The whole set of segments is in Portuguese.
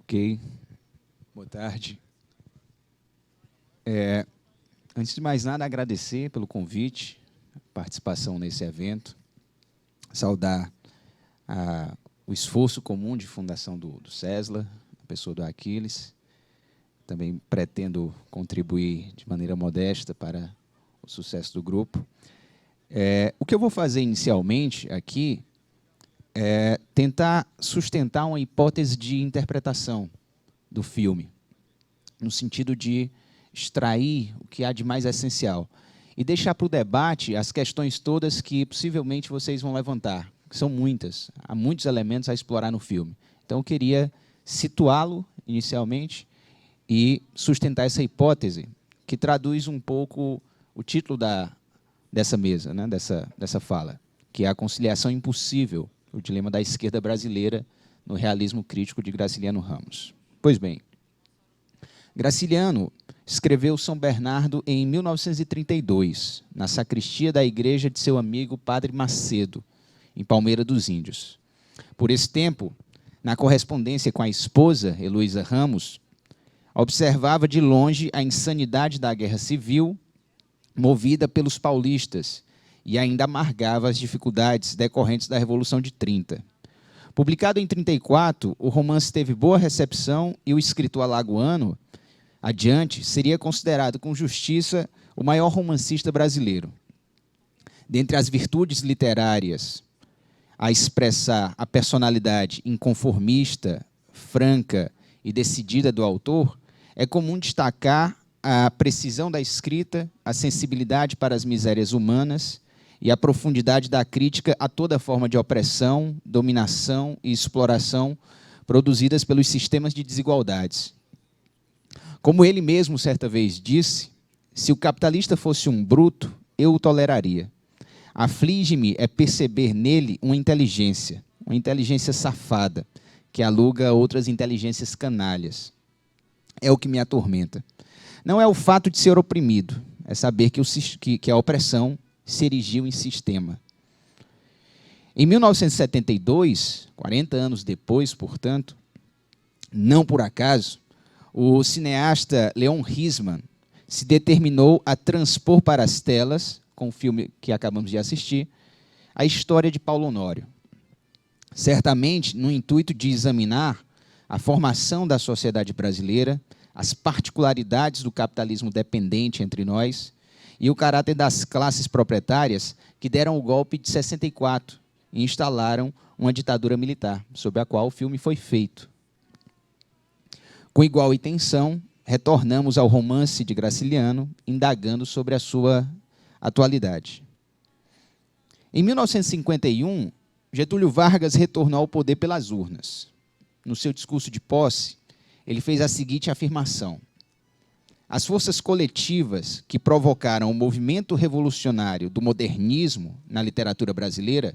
Ok, boa tarde. Antes de mais nada, agradecer pelo convite, participação nesse evento, saudar o esforço comum de fundação do Cesla, a pessoa do Aquiles. Também pretendo contribuir de maneira modesta para o sucesso do grupo. O que eu vou fazer inicialmente aqui é tentar sustentar uma hipótese de interpretação do filme, no sentido de extrair o que há de mais essencial e deixar para o debate as questões todas que possivelmente vocês vão levantar, que são muitas, há muitos elementos a explorar no filme. Então, eu queria situá-lo inicialmente e sustentar essa hipótese, que traduz um pouco o título dessa mesa, né, dessa fala, que é a conciliação impossível, o dilema da esquerda brasileira no realismo crítico de Graciliano Ramos. Pois bem, Graciliano escreveu São Bernardo em 1932, na sacristia da igreja de seu amigo Padre Macedo, em Palmeira dos Índios. Por esse tempo, na correspondência com a esposa, Heloísa Ramos, observava de longe a insanidade da guerra civil movida pelos paulistas e ainda amargava as dificuldades decorrentes da Revolução de 30. Publicado em 34, o romance teve boa recepção e o escritor alagoano, adiante, seria considerado com justiça o maior romancista brasileiro. Dentre as virtudes literárias a expressar a personalidade inconformista, franca e decidida do autor, é comum destacar a precisão da escrita, a sensibilidade para as misérias humanas e a profundidade da crítica a toda forma de opressão, dominação e exploração produzidas pelos sistemas de desigualdades. Como ele mesmo certa vez disse, se o capitalista fosse um bruto, eu o toleraria. Aflige-me é perceber nele uma inteligência safada, que aluga outras inteligências canalhas. É o que me atormenta. Não é o fato de ser oprimido, é saber que a opressão se erigiu em sistema. Em 1972, 40 anos depois, portanto, não por acaso, o cineasta Leon Risman se determinou a transpor para as telas, com o filme que acabamos de assistir, a história de Paulo Honório. Certamente, no intuito de examinar a formação da sociedade brasileira, as particularidades do capitalismo dependente entre nós e o caráter das classes proprietárias que deram o golpe de 64 e instalaram uma ditadura militar, sob a qual o filme foi feito. Com igual intenção, retornamos ao romance de Graciliano, indagando sobre a sua atualidade. Em 1951, Getúlio Vargas retornou ao poder pelas urnas. No seu discurso de posse, ele fez a seguinte afirmação: as forças coletivas que provocaram o movimento revolucionário do modernismo na literatura brasileira,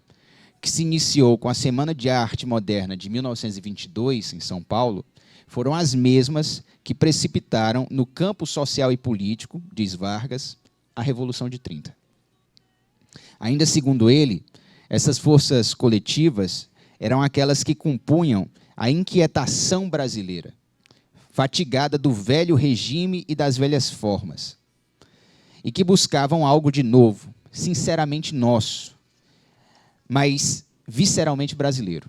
que se iniciou com a Semana de Arte Moderna de 1922, em São Paulo, foram as mesmas que precipitaram no campo social e político, diz Vargas, a Revolução de 30. Ainda segundo ele, essas forças coletivas eram aquelas que compunham a inquietação brasileira, fatigada do velho regime e das velhas formas, e que buscavam algo de novo, sinceramente nosso, mas visceralmente brasileiro.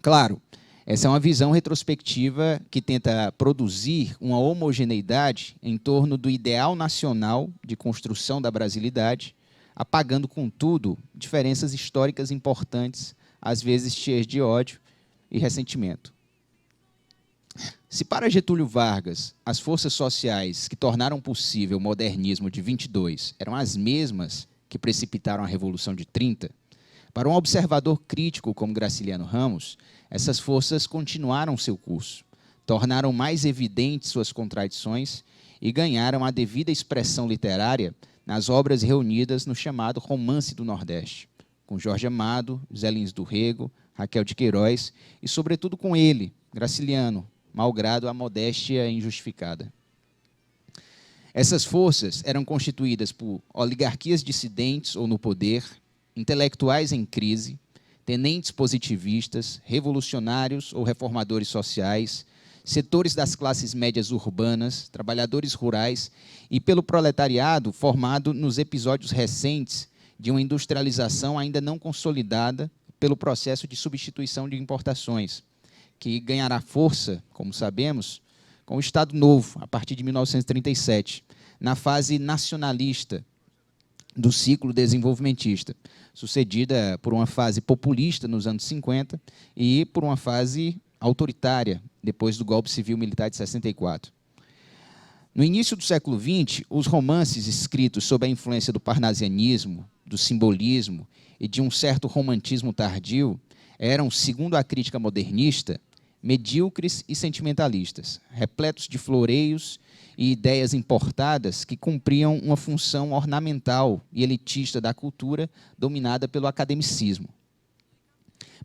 Claro, essa é uma visão retrospectiva que tenta produzir uma homogeneidade em torno do ideal nacional de construção da brasilidade, apagando, contudo, diferenças históricas importantes, às vezes cheias de ódio e ressentimento. Se para Getúlio Vargas as forças sociais que tornaram possível o modernismo de 22 eram as mesmas que precipitaram a Revolução de 30, para um observador crítico como Graciliano Ramos, essas forças continuaram seu curso, tornaram mais evidentes suas contradições e ganharam a devida expressão literária nas obras reunidas no chamado Romance do Nordeste, com Jorge Amado, Zé Lins do Rego, Raquel de Queiroz e, sobretudo, com ele, Graciliano, malgrado a modéstia injustificada. Essas forças eram constituídas por oligarquias dissidentes ou no poder, intelectuais em crise, tenentes positivistas, revolucionários ou reformadores sociais, setores das classes médias urbanas, trabalhadores rurais e pelo proletariado formado nos episódios recentes de uma industrialização ainda não consolidada pelo processo de substituição de importações, que ganhará força, como sabemos, com o Estado Novo, a partir de 1937, na fase nacionalista do ciclo desenvolvimentista, sucedida por uma fase populista nos anos 50 e por uma fase autoritária, depois do golpe civil-militar de 64. No início do século XX, os romances escritos sob a influência do parnasianismo, do simbolismo e de um certo romantismo tardio eram, segundo a crítica modernista, medíocres e sentimentalistas, repletos de floreios e ideias importadas que cumpriam uma função ornamental e elitista da cultura dominada pelo academicismo.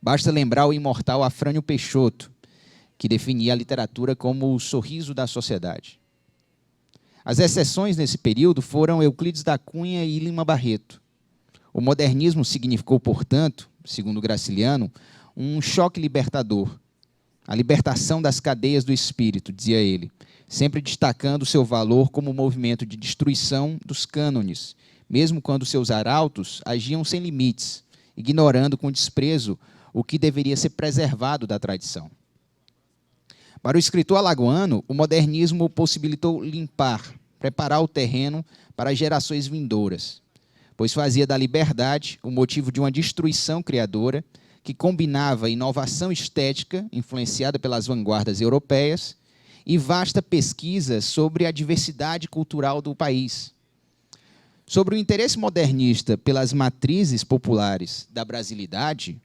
Basta lembrar o imortal Afrânio Peixoto, que definia a literatura como o sorriso da sociedade. As exceções nesse período foram Euclides da Cunha e Lima Barreto. O modernismo significou, portanto, segundo Graciliano, um choque libertador, a libertação das cadeias do espírito, dizia ele, sempre destacando seu valor como movimento de destruição dos cânones, mesmo quando seus arautos agiam sem limites, ignorando com desprezo o que deveria ser preservado da tradição. Para o escritor alagoano, o modernismo possibilitou limpar, preparar o terreno para gerações vindouras, pois fazia da liberdade o motivo de uma destruição criadora que combinava inovação estética, influenciada pelas vanguardas europeias, e vasta pesquisa sobre a diversidade cultural do país. Sobre o interesse modernista pelas matrizes populares da brasilidade,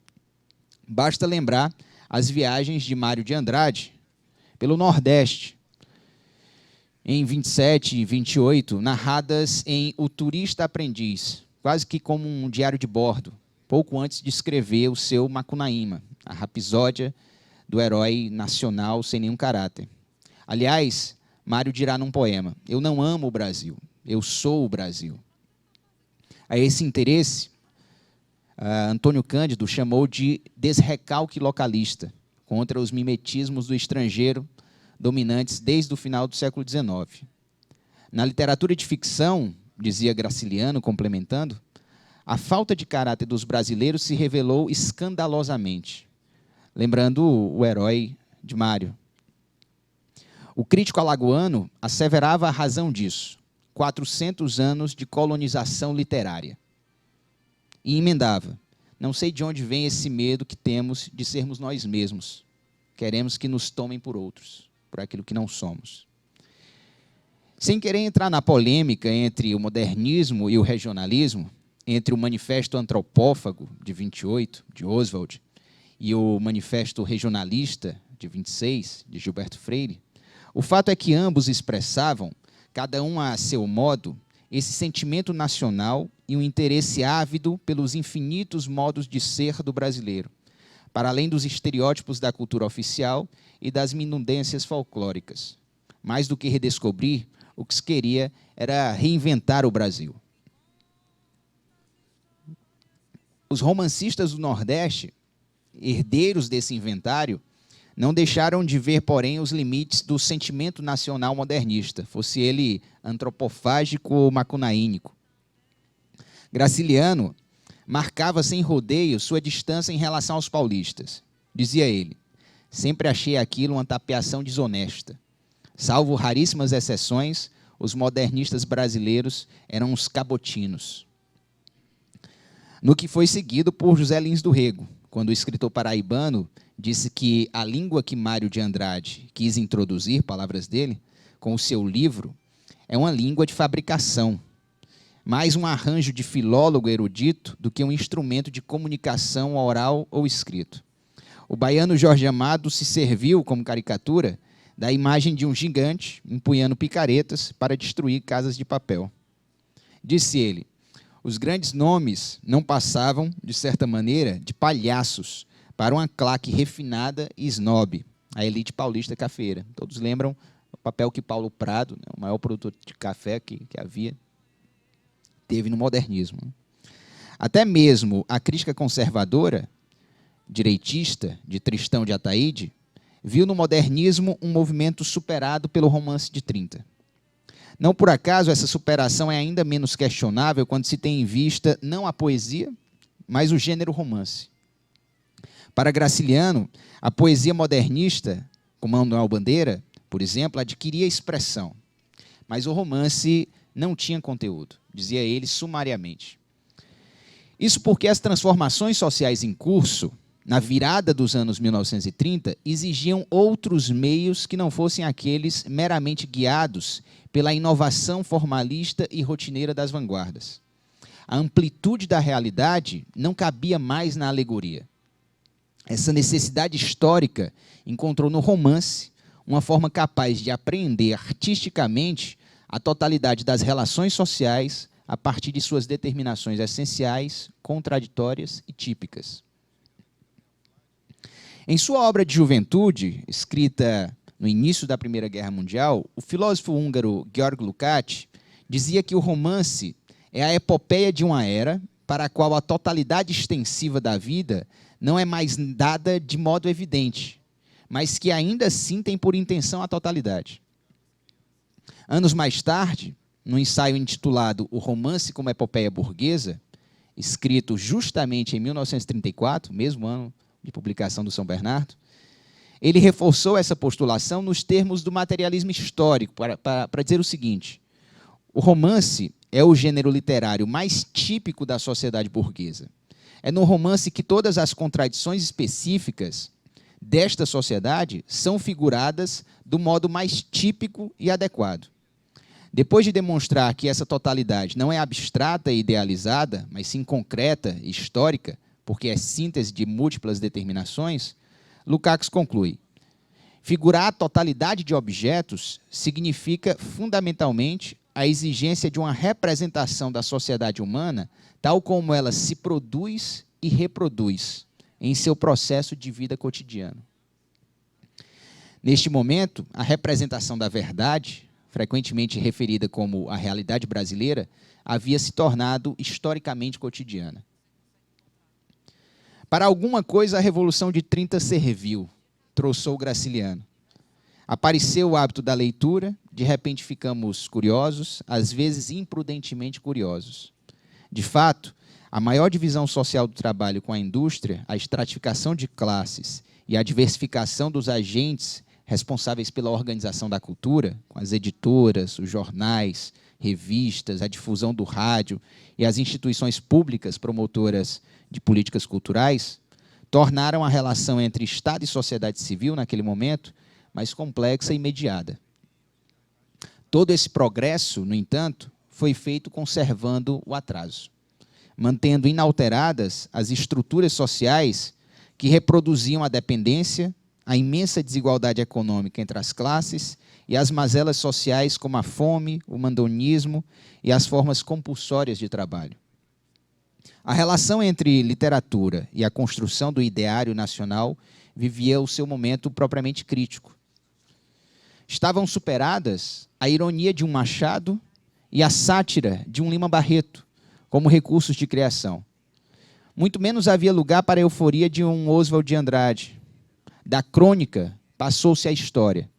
basta lembrar as viagens de Mário de Andrade pelo Nordeste, em 27 e 28, narradas em O Turista Aprendiz, quase que como um diário de bordo, pouco antes de escrever o seu Macunaíma, a rapsódia do herói nacional sem nenhum caráter. Aliás, Mário dirá num poema, eu não amo o Brasil, eu sou o Brasil. A esse interesse, Antônio Cândido chamou de desrecalque localista, contra os mimetismos do estrangeiro dominantes desde o final do século XIX. Na literatura de ficção, dizia Graciliano, complementando, a falta de caráter dos brasileiros se revelou escandalosamente, lembrando o herói de Mário. O crítico alagoano asseverava a razão disso, 400 anos de colonização literária. E emendava, não sei de onde vem esse medo que temos de sermos nós mesmos. Queremos que nos tomem por outros, por aquilo que não somos. Sem querer entrar na polêmica entre o modernismo e o regionalismo, entre o Manifesto Antropófago, de 28, de Oswald, e o Manifesto Regionalista, de 26, de Gilberto Freire, o fato é que ambos expressavam, cada um a seu modo, esse sentimento nacional e um interesse ávido pelos infinitos modos de ser do brasileiro, para além dos estereótipos da cultura oficial e das minudências folclóricas. Mais do que redescobrir, o que se queria era reinventar o Brasil. Os romancistas do Nordeste, herdeiros desse inventário, não deixaram de ver, porém, os limites do sentimento nacional modernista, fosse ele antropofágico ou macunaínico. Graciliano marcava sem rodeio sua distância em relação aos paulistas. Dizia ele, sempre achei aquilo uma tapeação desonesta. Salvo raríssimas exceções, os modernistas brasileiros eram os cabotinos. No que foi seguido por José Lins do Rego, quando o escritor paraibano disse que a língua que Mário de Andrade quis introduzir, palavras dele, com o seu livro, é uma língua de fabricação, mais um arranjo de filólogo erudito do que um instrumento de comunicação oral ou escrito. O baiano Jorge Amado se serviu, como caricatura, da imagem de um gigante empunhando picaretas para destruir casas de papel. Disse ele, os grandes nomes não passavam, de certa maneira, de palhaços para uma claque refinada e snob, a elite paulista cafeira. Todos lembram papel que Paulo Prado, né, o maior produtor de café que havia, teve no modernismo. Até mesmo a crítica conservadora, direitista, de Tristão de Ataíde, viu no modernismo um movimento superado pelo romance de 30. Não por acaso essa superação é ainda menos questionável quando se tem em vista não a poesia, mas o gênero romance. Para Graciliano, a poesia modernista, como Manuel Bandeira, por exemplo, adquiria expressão, mas o romance não tinha conteúdo, dizia ele sumariamente. Isso porque as transformações sociais em curso, na virada dos anos 1930, exigiam outros meios que não fossem aqueles meramente guiados pela inovação formalista e rotineira das vanguardas. A amplitude da realidade não cabia mais na alegoria. Essa necessidade histórica encontrou no romance uma forma capaz de apreender artisticamente a totalidade das relações sociais a partir de suas determinações essenciais, contraditórias e típicas. Em sua obra de juventude, escrita no início da Primeira Guerra Mundial, o filósofo húngaro Georg Lukács dizia que o romance é a epopeia de uma era para a qual a totalidade extensiva da vida não é mais dada de modo evidente, mas que ainda assim tem por intenção a totalidade. Anos mais tarde, no ensaio intitulado O Romance como Epopeia Burguesa, escrito justamente em 1934, mesmo ano de publicação do São Bernardo, ele reforçou essa postulação nos termos do materialismo histórico, para dizer o seguinte: o romance é o gênero literário mais típico da sociedade burguesa. É no romance que todas as contradições específicas desta sociedade são figuradas do modo mais típico e adequado. Depois de demonstrar que essa totalidade não é abstrata e idealizada, mas sim concreta e histórica, porque é síntese de múltiplas determinações, Lukács conclui: figurar a totalidade de objetos significa, fundamentalmente, a exigência de uma representação da sociedade humana tal como ela se produz e reproduz em seu processo de vida cotidiano. Neste momento, a representação da verdade, frequentemente referida como a realidade brasileira, havia se tornado historicamente cotidiana. Para alguma coisa, a Revolução de 30 serviu, trouxou Graciliano. Apareceu o hábito da leitura, de repente ficamos curiosos, às vezes imprudentemente curiosos. De fato, a maior divisão social do trabalho com a indústria, a estratificação de classes e a diversificação dos agentes responsáveis pela organização da cultura, com as editoras, os jornais, revistas, a difusão do rádio e as instituições públicas promotoras de políticas culturais, tornaram a relação entre Estado e sociedade civil, naquele momento, mais complexa e mediada. Todo esse progresso, no entanto, foi feito conservando o atraso, mantendo inalteradas as estruturas sociais que reproduziam a dependência, a imensa desigualdade econômica entre as classes e as mazelas sociais como a fome, o mandonismo e as formas compulsórias de trabalho. A relação entre literatura e a construção do ideário nacional vivia o seu momento propriamente crítico. Estavam superadas a ironia de um Machado e a sátira de um Lima Barreto como recursos de criação. Muito menos havia lugar para a euforia de um Oswald de Andrade. Da crônica passou-se à história.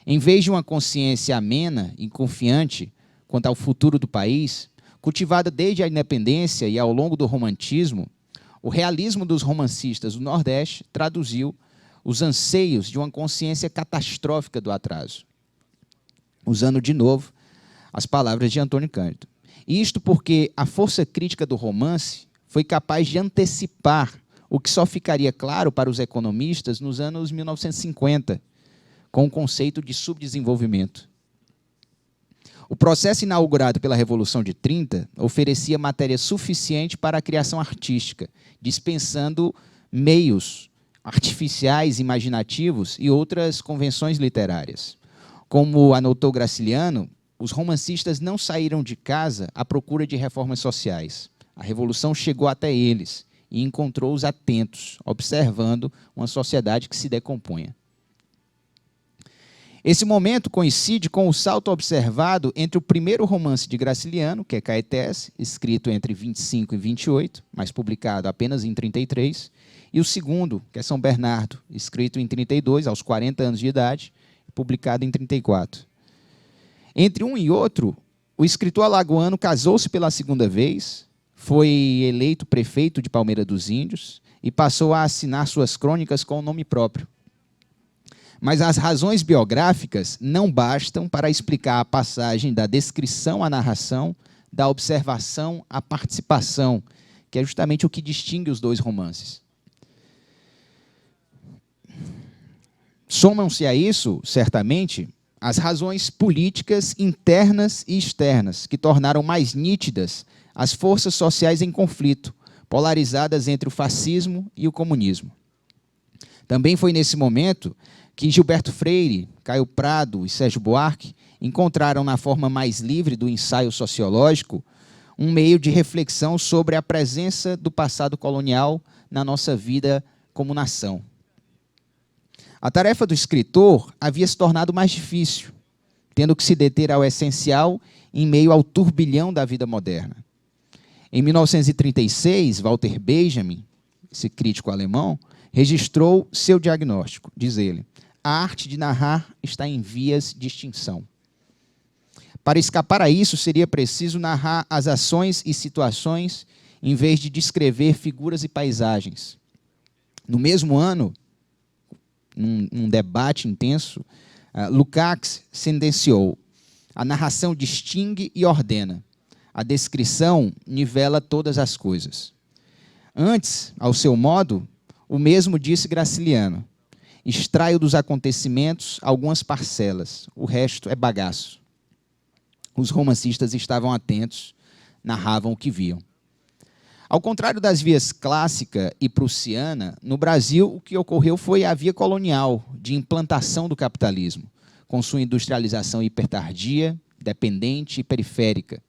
Em vez de uma consciência amena e confiante quanto ao futuro do país, cultivada desde a independência e ao longo do romantismo, o realismo dos romancistas do Nordeste traduziu os anseios de uma consciência catastrófica do atraso. Usando de novo as palavras de Antônio Cândido. Isto porque a força crítica do romance foi capaz de antecipar o que só ficaria claro para os economistas nos anos 1950, com o conceito de subdesenvolvimento. O processo inaugurado pela Revolução de 30 oferecia matéria suficiente para a criação artística, dispensando meios artificiais, imaginativos e outras convenções literárias. Como anotou Graciliano, os romancistas não saíram de casa à procura de reformas sociais. A Revolução chegou até eles e encontrou-os atentos, observando uma sociedade que se decompunha. Esse momento coincide com o salto observado entre o primeiro romance de Graciliano, que é Caetés, escrito entre 25 e 28, mas publicado apenas em 33, e o segundo, que é São Bernardo, escrito em 32, aos 40 anos de idade, publicado em 34. Entre um e outro, o escritor alagoano casou-se pela segunda vez, foi eleito prefeito de Palmeira dos Índios e passou a assinar suas crônicas com o nome próprio. Mas as razões biográficas não bastam para explicar a passagem da descrição à narração, da observação à participação, que é justamente o que distingue os dois romances. Somam-se a isso, certamente, as razões políticas internas e externas, que tornaram mais nítidas as forças sociais em conflito, polarizadas entre o fascismo e o comunismo. Também foi nesse momento que Gilberto Freire, Caio Prado e Sérgio Buarque encontraram na forma mais livre do ensaio sociológico um meio de reflexão sobre a presença do passado colonial na nossa vida como nação. A tarefa do escritor havia se tornado mais difícil, tendo que se deter ao essencial em meio ao turbilhão da vida moderna. Em 1936, Walter Benjamin, esse crítico alemão, registrou seu diagnóstico. Diz ele: a arte de narrar está em vias de extinção. Para escapar a isso, seria preciso narrar as ações e situações em vez de descrever figuras e paisagens. No mesmo ano, num debate intenso, Lukács sentenciou: a narração distingue e ordena, a descrição nivela todas as coisas. Antes, ao seu modo, o mesmo disse Graciliano: extraio dos acontecimentos algumas parcelas, o resto é bagaço. Os romancistas estavam atentos, narravam o que viam. Ao contrário das vias clássica e prussiana, no Brasil o que ocorreu foi a via colonial, de implantação do capitalismo, com sua industrialização hipertardia, dependente e periférica,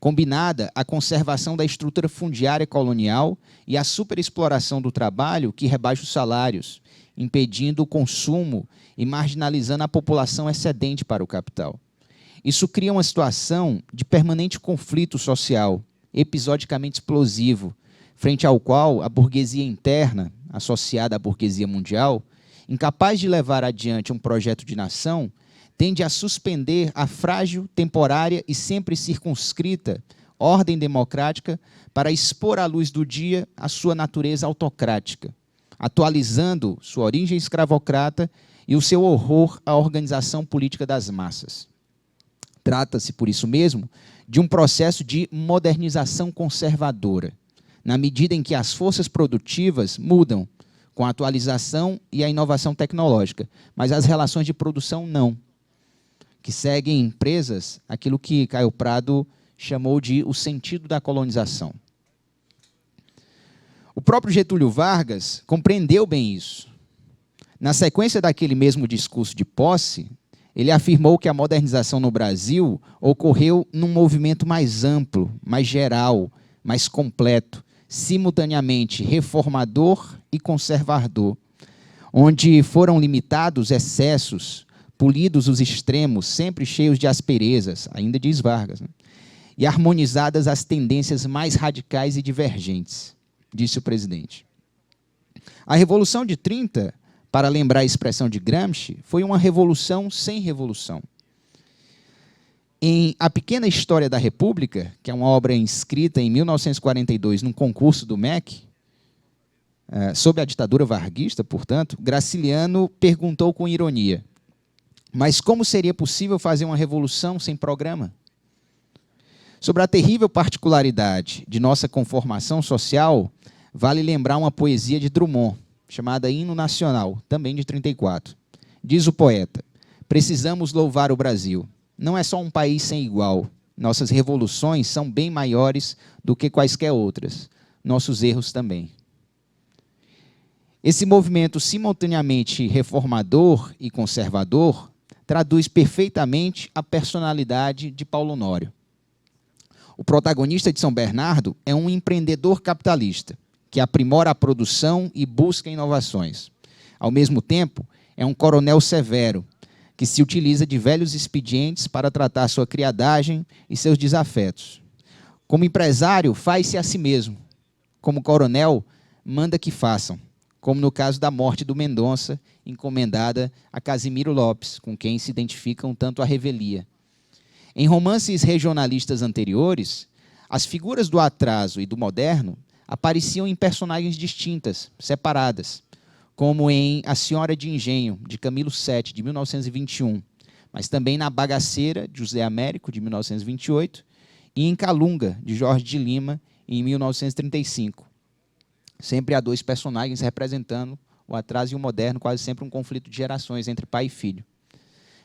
combinada à conservação da estrutura fundiária colonial e à superexploração do trabalho que rebaixa os salários, impedindo o consumo e marginalizando a população excedente para o capital. Isso cria uma situação de permanente conflito social, episodicamente explosivo, frente ao qual a burguesia interna, associada à burguesia mundial, incapaz de levar adiante um projeto de nação, tende a suspender a frágil, temporária e sempre circunscrita ordem democrática para expor à luz do dia a sua natureza autocrática, atualizando sua origem escravocrata e o seu horror à organização política das massas. Trata-se, por isso mesmo, de um processo de modernização conservadora, na medida em que as forças produtivas mudam com a atualização e a inovação tecnológica, mas as relações de produção não, que seguem presas aquilo que Caio Prado chamou de o sentido da colonização. O próprio Getúlio Vargas compreendeu bem isso. Na sequência daquele mesmo discurso de posse, ele afirmou que a modernização no Brasil ocorreu num movimento mais amplo, mais geral, mais completo, simultaneamente reformador e conservador, onde foram limitados excessos, polidos os extremos, sempre cheios de asperezas, ainda diz Vargas, né? E harmonizadas as tendências mais radicais e divergentes, disse o presidente. A Revolução de 30, para lembrar a expressão de Gramsci, foi uma revolução sem revolução. Em A Pequena História da República, que é uma obra inscrita em 1942 num concurso do MEC, sob a ditadura varguista, portanto, Graciliano perguntou com ironia: mas como seria possível fazer uma revolução sem programa? Sobre a terrível particularidade de nossa conformação social, vale lembrar uma poesia de Drummond, chamada Hino Nacional, também de 34. Diz o poeta: precisamos louvar o Brasil. Não é só um país sem igual. Nossas revoluções são bem maiores do que quaisquer outras. Nossos erros também. Esse movimento simultaneamente reformador e conservador traduz perfeitamente a personalidade de Paulo Honório. O protagonista de São Bernardo é um empreendedor capitalista, que aprimora a produção e busca inovações. Ao mesmo tempo, é um coronel severo, que se utiliza de velhos expedientes para tratar sua criadagem e seus desafetos. Como empresário, faz-se a si mesmo. Como coronel, manda que façam, como no caso da morte do Mendonça, encomendada a Casimiro Lopes, com quem se identifica um tanto a revelia. Em romances regionalistas anteriores, as figuras do atraso e do moderno apareciam em personagens distintas, separadas, como em A Senhora de Engenho, de Camilo Sete, de 1921, mas também na Bagaceira, de José Américo, de 1928, e em Calunga, de Jorge de Lima, em 1935. Sempre há dois personagens representando o atraso e o moderno, quase sempre um conflito de gerações entre pai e filho.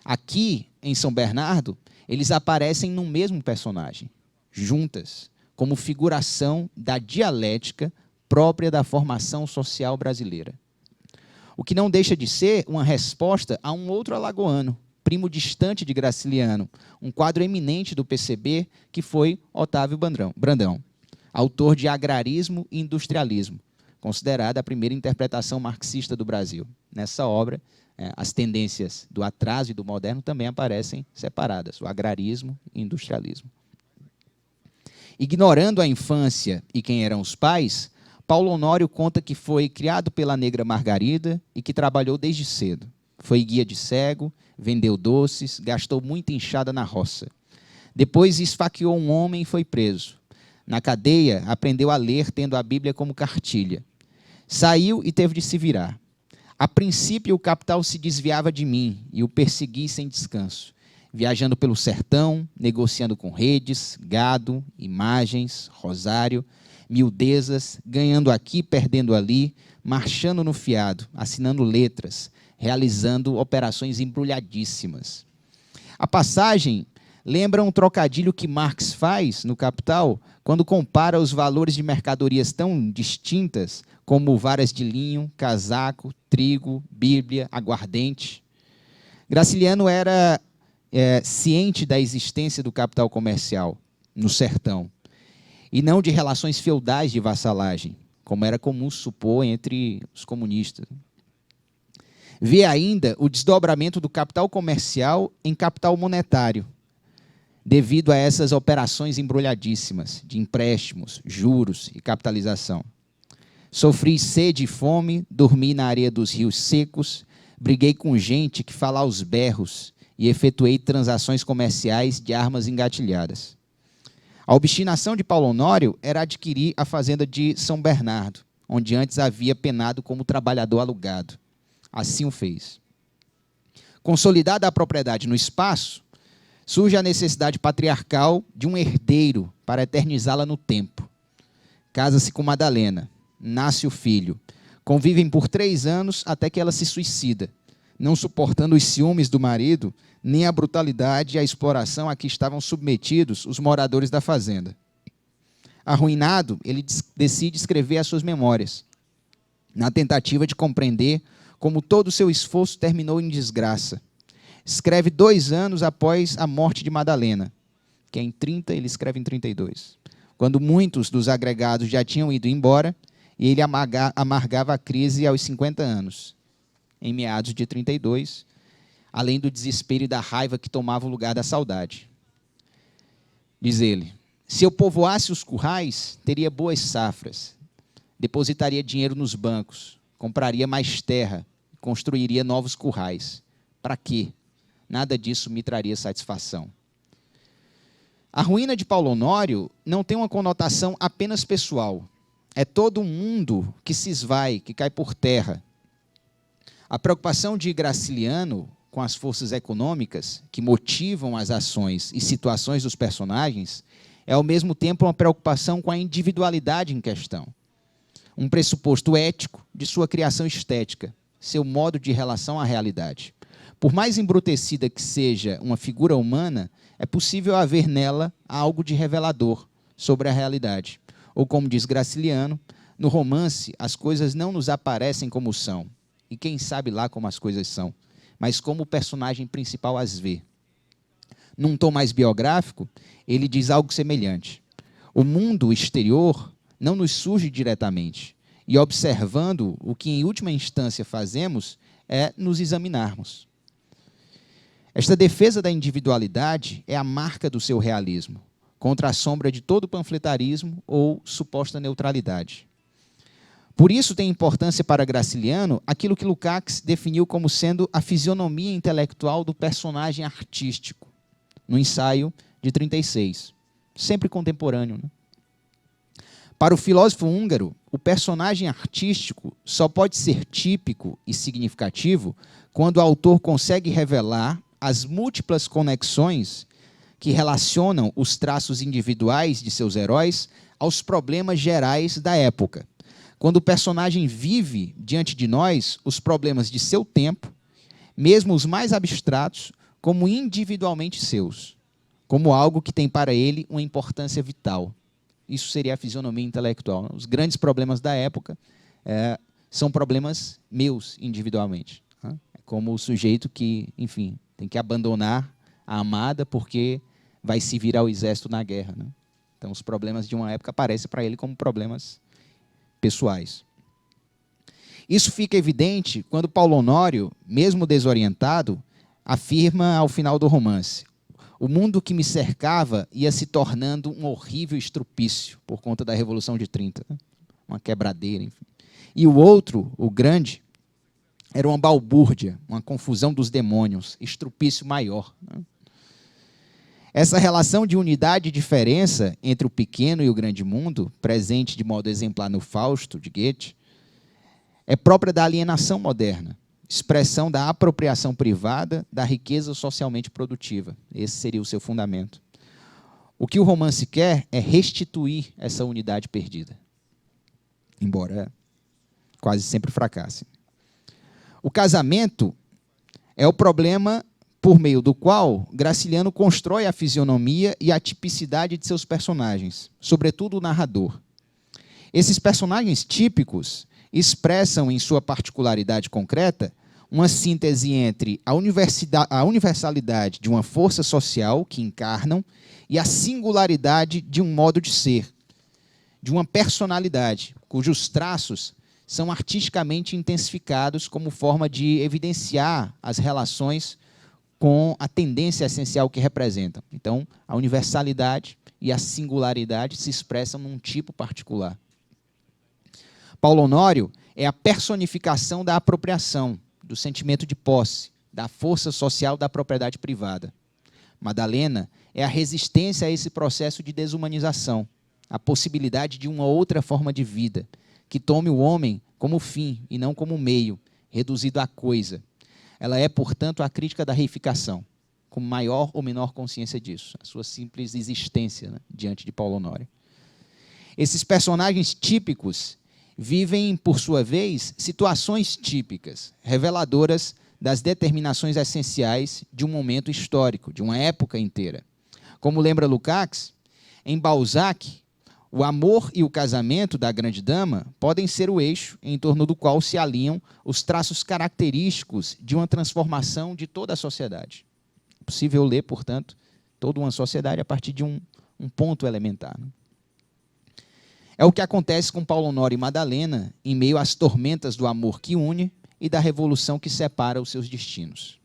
Aqui, em São Bernardo, eles aparecem no mesmo personagem, juntas, como figuração da dialética própria da formação social brasileira. O que não deixa de ser uma resposta a um outro alagoano, primo distante de Graciliano, um quadro eminente do PCB, que foi Otávio Brandão, autor de Agrarismo e Industrialismo, considerada a primeira interpretação marxista do Brasil. Nessa obra, as tendências do atraso e do moderno também aparecem separadas, o agrarismo e o industrialismo. Ignorando a infância e quem eram os pais, Paulo Honório conta que foi criado pela negra Margarida e que trabalhou desde cedo. Foi guia de cego, vendeu doces, gastou muita enxada na roça. Depois esfaqueou um homem e foi preso. Na cadeia, aprendeu a ler, tendo a Bíblia como cartilha. Saiu e teve de se virar. A princípio, o capital se desviava de mim e o persegui sem descanso, viajando pelo sertão, negociando com redes, gado, imagens, rosário, miudezas, ganhando aqui, perdendo ali, marchando no fiado, assinando letras, realizando operações embrulhadíssimas. A passagem lembra um trocadilho que Marx faz no Capital, quando compara os valores de mercadorias tão distintas como varas de linho, casaco, trigo, Bíblia, aguardente. Graciliano era ciente da existência do capital comercial no sertão, e não de relações feudais de vassalagem, como era comum supor entre os comunistas. Vê ainda o desdobramento do capital comercial em capital monetário, devido a essas operações embrulhadíssimas de empréstimos, juros e capitalização. Sofri sede e fome, dormi na areia dos rios secos, briguei com gente que fala aos berros e efetuei transações comerciais de armas engatilhadas. A obstinação de Paulo Honório era adquirir a fazenda de São Bernardo, onde antes havia penado como trabalhador alugado. Assim o fez. Consolidada a propriedade no espaço, surge a necessidade patriarcal de um herdeiro para eternizá-la no tempo. Casa-se com Madalena, nasce o filho. Convivem por 3 anos até que ela se suicida, não suportando os ciúmes do marido, nem a brutalidade e a exploração a que estavam submetidos os moradores da fazenda. Arruinado, ele decide escrever as suas memórias, na tentativa de compreender como todo o seu esforço terminou em desgraça. Escreve 2 anos após a morte de Madalena, que é em 30, ele escreve em 32, quando muitos dos agregados já tinham ido embora, e ele amargava a crise aos 50 anos, em meados de 32, além do desespero e da raiva que tomava o lugar da saudade. Diz ele: se eu povoasse os currais, teria boas safras, depositaria dinheiro nos bancos, compraria mais terra, construiria novos currais. Para quê? Nada disso me traria satisfação. A ruína de Paulo Honório não tem uma conotação apenas pessoal. É todo um mundo que se esvai, que cai por terra. A preocupação de Graciliano com as forças econômicas que motivam as ações e situações dos personagens é, ao mesmo tempo, uma preocupação com a individualidade em questão. Um pressuposto ético de sua criação estética, seu modo de relação à realidade. Por mais embrutecida que seja uma figura humana, é possível haver nela algo de revelador sobre a realidade. Ou, como diz Graciliano, no romance as coisas não nos aparecem como são, e quem sabe lá como as coisas são, mas como o personagem principal as vê. Num tom mais biográfico, ele diz algo semelhante. O mundo exterior não nos surge diretamente, e observando o que em última instância fazemos é nos examinarmos. Esta defesa da individualidade é a marca do seu realismo, contra a sombra de todo panfletarismo ou suposta neutralidade. Por isso tem importância para Graciliano aquilo que Lukács definiu como sendo a fisionomia intelectual do personagem artístico, no ensaio de 36, sempre contemporâneo, né? Para o filósofo húngaro, o personagem artístico só pode ser típico e significativo quando o autor consegue revelar as múltiplas conexões que relacionam os traços individuais de seus heróis aos problemas gerais da época. Quando o personagem vive diante de nós os problemas de seu tempo, mesmo os mais abstratos, como individualmente seus, como algo que tem para ele uma importância vital. Isso seria a fisionomia intelectual. Os grandes problemas da época são problemas meus individualmente. É como o sujeito que, enfim, tem que abandonar a amada porque vai se vir ao exército na guerra, né? Então, os problemas de uma época aparecem para ele como problemas pessoais. Isso fica evidente quando Paulo Honório, mesmo desorientado, afirma ao final do romance: o mundo que me cercava ia se tornando um horrível estrupício por conta da Revolução de 30, né? Uma quebradeira, enfim. E o outro, o grande, era uma balbúrdia, uma confusão dos demônios, estrupício maior, né? Essa relação de unidade e diferença entre o pequeno e o grande mundo, presente de modo exemplar no Fausto, de Goethe, é própria da alienação moderna, expressão da apropriação privada da riqueza socialmente produtiva. Esse seria o seu fundamento. O que o romance quer é restituir essa unidade perdida, embora quase sempre fracasse. O casamento é o problema por meio do qual Graciliano constrói a fisionomia e a tipicidade de seus personagens, sobretudo o narrador. Esses personagens típicos expressam, em sua particularidade concreta, uma síntese entre a universalidade de uma força social que encarnam e a singularidade de um modo de ser, de uma personalidade, cujos traços são artisticamente intensificados como forma de evidenciar as relações com a tendência essencial que representam. Então, a universalidade e a singularidade se expressam num tipo particular. Paulo Honório é a personificação da apropriação, do sentimento de posse, da força social da propriedade privada. Madalena é a resistência a esse processo de desumanização, a possibilidade de uma outra forma de vida, que tome o homem como fim e não como meio, reduzido à coisa. Ela é, portanto, a crítica da reificação, com maior ou menor consciência disso, a sua simples existência, né, diante de Paulo Honório. Esses personagens típicos vivem, por sua vez, situações típicas, reveladoras das determinações essenciais de um momento histórico, de uma época inteira. Como lembra Lukács, em Balzac, o amor e o casamento da grande dama podem ser o eixo em torno do qual se alinham os traços característicos de uma transformação de toda a sociedade. É possível ler, portanto, toda uma sociedade a partir de um ponto elementar, né? É o que acontece com Paulo Honório e Madalena em meio às tormentas do amor que une e da revolução que separa os seus destinos.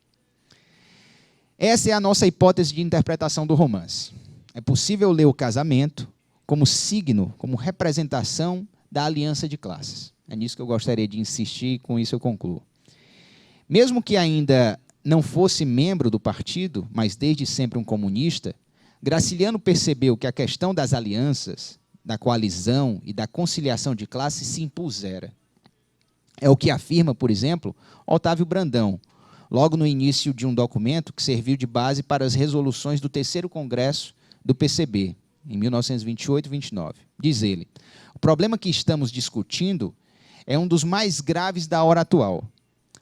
Essa é a nossa hipótese de interpretação do romance. É possível ler o casamento como signo, como representação da aliança de classes. É nisso que eu gostaria de insistir e com isso eu concluo. Mesmo que ainda não fosse membro do partido, mas desde sempre um comunista, Graciliano percebeu que a questão das alianças, da coalizão e da conciliação de classes se impusera. É o que afirma, por exemplo, Otávio Brandão, logo no início de um documento que serviu de base para as resoluções do terceiro congresso do PCB, em 1928 e 29. Diz ele: o problema que estamos discutindo é um dos mais graves da hora atual.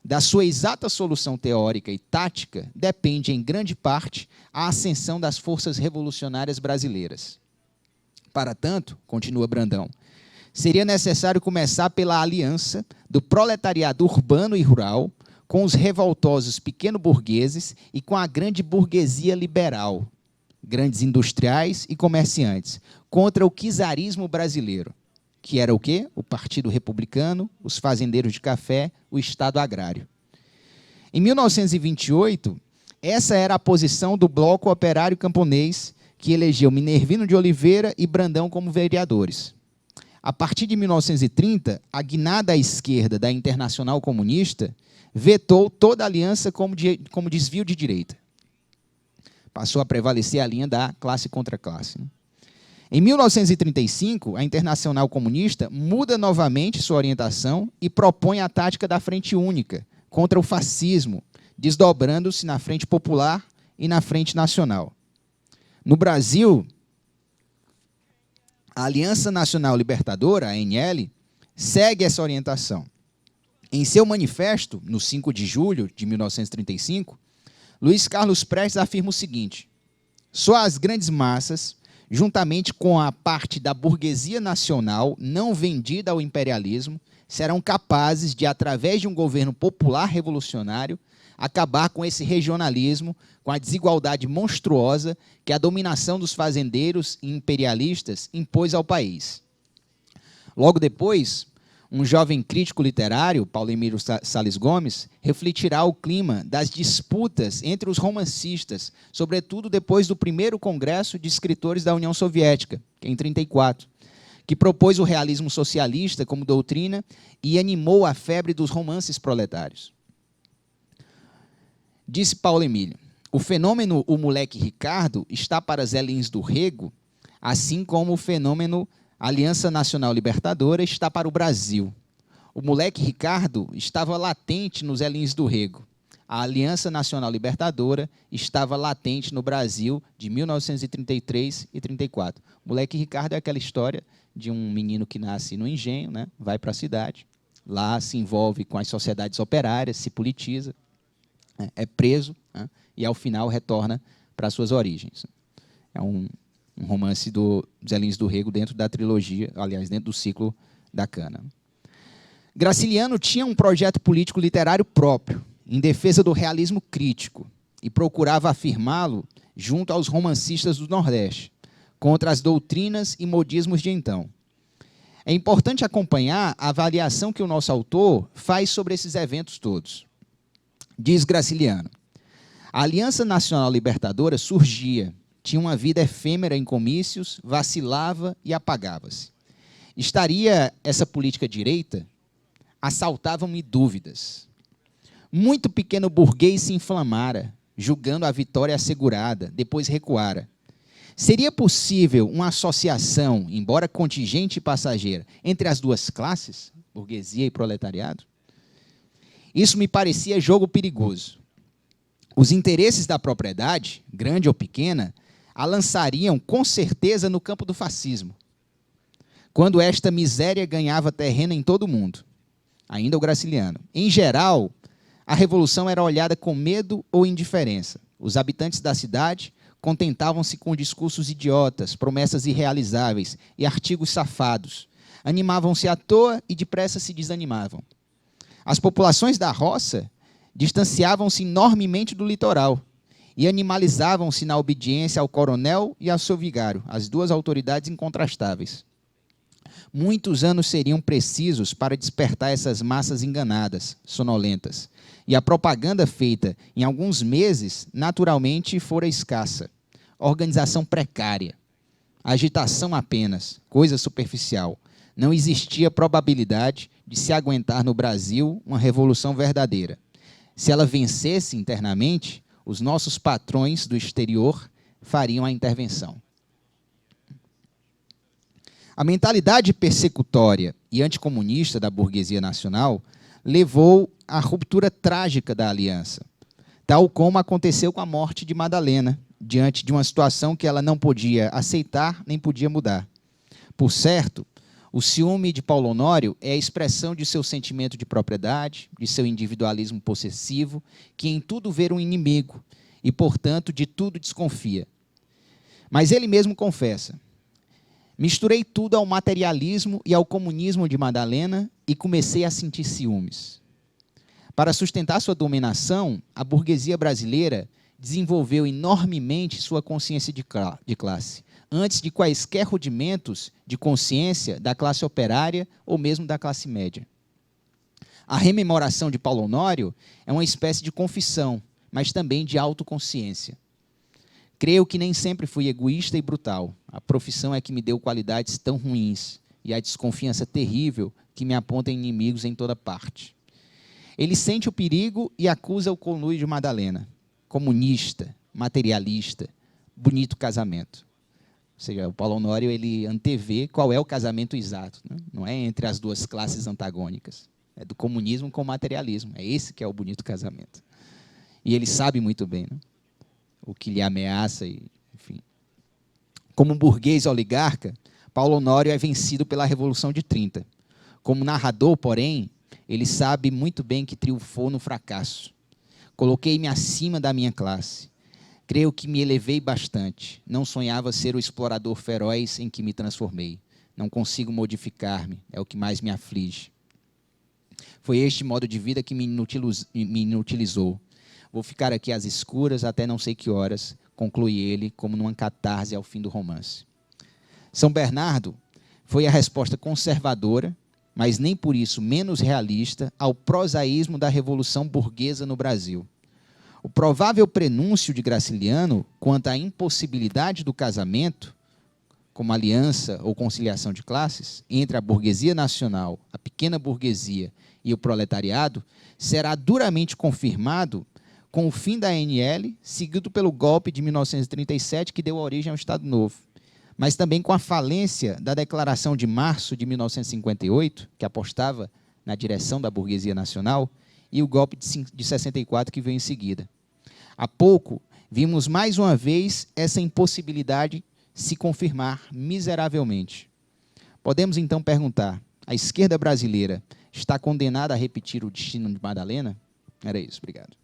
Da sua exata solução teórica e tática depende, em grande parte, a ascensão das forças revolucionárias brasileiras. Para tanto, continua Brandão, seria necessário começar pela aliança do proletariado urbano e rural com os revoltosos pequeno-burgueses e com a grande burguesia liberal, grandes industriais e comerciantes, contra o czarismo brasileiro, que era o quê? O Partido Republicano, os fazendeiros de café, o Estado agrário. Em 1928, Essa era a posição do Bloco Operário Camponês, que elegeu Minervino de Oliveira e Brandão como vereadores. A partir de 1930, a guinada à esquerda da Internacional Comunista vetou toda aliança como desvio de direita. Passou a prevalecer a linha da classe contra classe. Em 1935, a Internacional Comunista muda novamente sua orientação e propõe a tática da Frente Única contra o fascismo, desdobrando-se na Frente Popular e na Frente Nacional. No Brasil, a Aliança Nacional Libertadora, a ANL, segue essa orientação. Em seu manifesto, no 5 de julho de 1935, Luiz Carlos Prestes afirma o seguinte: só as grandes massas, juntamente com a parte da burguesia nacional não vendida ao imperialismo, serão capazes de, através de um governo popular revolucionário, acabar com esse regionalismo, com a desigualdade monstruosa que a dominação dos fazendeiros e imperialistas impôs ao país. Logo depois, um jovem crítico literário, Paulo Emílio Salles Gomes, refletirá o clima das disputas entre os romancistas, sobretudo depois do primeiro Congresso de Escritores da União Soviética, em 1934, que propôs o realismo socialista como doutrina e animou a febre dos romances proletários. Disse Paulo Emílio: o fenômeno O Moleque Ricardo está para Zé Lins do Rego, assim como o fenômeno Aliança Nacional Libertadora está para o Brasil. O Moleque Ricardo estava latente nos Zé Lins do Rego. A Aliança Nacional Libertadora estava latente no Brasil de 1933 e 1934. O Moleque Ricardo é aquela história de um menino que nasce no engenho, né, vai para a cidade, lá se envolve com as sociedades operárias, se politiza, é preso, né, e, ao final, retorna para suas origens. É um romance do Zé Lins do Rego dentro da trilogia, aliás, dentro do ciclo da Cana. Graciliano tinha um projeto político literário próprio, em defesa do realismo crítico, e procurava afirmá-lo junto aos romancistas do Nordeste, contra as doutrinas e modismos de então. É importante acompanhar a avaliação que o nosso autor faz sobre esses eventos todos. Diz Graciliano: a Aliança Nacional Libertadora surgia, tinha uma vida efêmera em comícios, vacilava e apagava-se. Estaria essa política direita? Assaltavam-me dúvidas. Muito pequeno burguês se inflamara, julgando a vitória assegurada, depois recuara. Seria possível uma associação, embora contingente e passageira, entre as duas classes, burguesia e proletariado? Isso me parecia jogo perigoso. Os interesses da propriedade, grande ou pequena, a lançariam com certeza no campo do fascismo, quando esta miséria ganhava terreno em todo o mundo. Ainda o Graciliano: em geral, a revolução era olhada com medo ou indiferença. Os habitantes da cidade contentavam-se com discursos idiotas, promessas irrealizáveis e artigos safados. Animavam-se à toa e depressa se desanimavam. As populações da roça distanciavam-se enormemente do litoral e animalizavam-se na obediência ao coronel e ao seu vigário, as duas autoridades incontrastáveis. Muitos anos seriam precisos para despertar essas massas enganadas, sonolentas, e a propaganda feita em alguns meses, naturalmente, fora escassa. Organização precária, agitação apenas, coisa superficial. Não existia probabilidade de se aguentar no Brasil uma revolução verdadeira. Se ela vencesse internamente, os nossos patrões do exterior fariam a intervenção. A mentalidade persecutória e anticomunista da burguesia nacional levou à ruptura trágica da aliança, tal como aconteceu com a morte de Madalena, diante de uma situação que ela não podia aceitar nem podia mudar. Por certo, o ciúme de Paulo Honório é a expressão de seu sentimento de propriedade, de seu individualismo possessivo, que em tudo vê um inimigo e, portanto, de tudo desconfia. Mas ele mesmo confessa: misturei tudo ao materialismo e ao comunismo de Madalena e comecei a sentir ciúmes. Para sustentar sua dominação, a burguesia brasileira desenvolveu enormemente sua consciência de classe, antes de quaisquer rudimentos de consciência da classe operária ou mesmo da classe média. A rememoração de Paulo Honório é uma espécie de confissão, mas também de autoconsciência. Creio que nem sempre fui egoísta e brutal. A profissão é que me deu qualidades tão ruins e a desconfiança terrível que me aponta inimigos em toda parte. Ele sente o perigo e acusa o conluio de Madalena. Comunista, materialista, bonito casamento. Ou seja, o Paulo Honório ele antevê qual é o casamento exato, né? Não é entre as duas classes antagônicas. É do comunismo com o materialismo. É esse que é o bonito casamento. E ele sabe muito bem, né, o que lhe ameaça. Enfim. Como burguês oligarca, Paulo Honório é vencido pela Revolução de 30. Como narrador, porém, ele sabe muito bem que triunfou no fracasso. Coloquei-me acima da minha classe. Creio que me elevei bastante. Não sonhava ser o explorador feroz em que me transformei. Não consigo modificar-me. É o que mais me aflige. Foi este modo de vida que me inutilizou. Vou ficar aqui às escuras até não sei que horas, conclui ele, como numa catarse ao fim do romance. São Bernardo foi a resposta conservadora, mas nem por isso menos realista, ao prosaísmo da Revolução Burguesa no Brasil. O provável prenúncio de Graciliano quanto à impossibilidade do casamento, como aliança ou conciliação de classes, entre a burguesia nacional, a pequena burguesia e o proletariado, será duramente confirmado com o fim da ANL, seguido pelo golpe de 1937, que deu origem ao Estado Novo, mas também com a falência da Declaração de Março de 1958, que apostava na direção da burguesia nacional, e o golpe de 64, que veio em seguida. Há pouco, vimos mais uma vez essa impossibilidade se confirmar miseravelmente. Podemos, então, perguntar, a esquerda brasileira está condenada a repetir o destino de Madalena? Era isso, obrigado.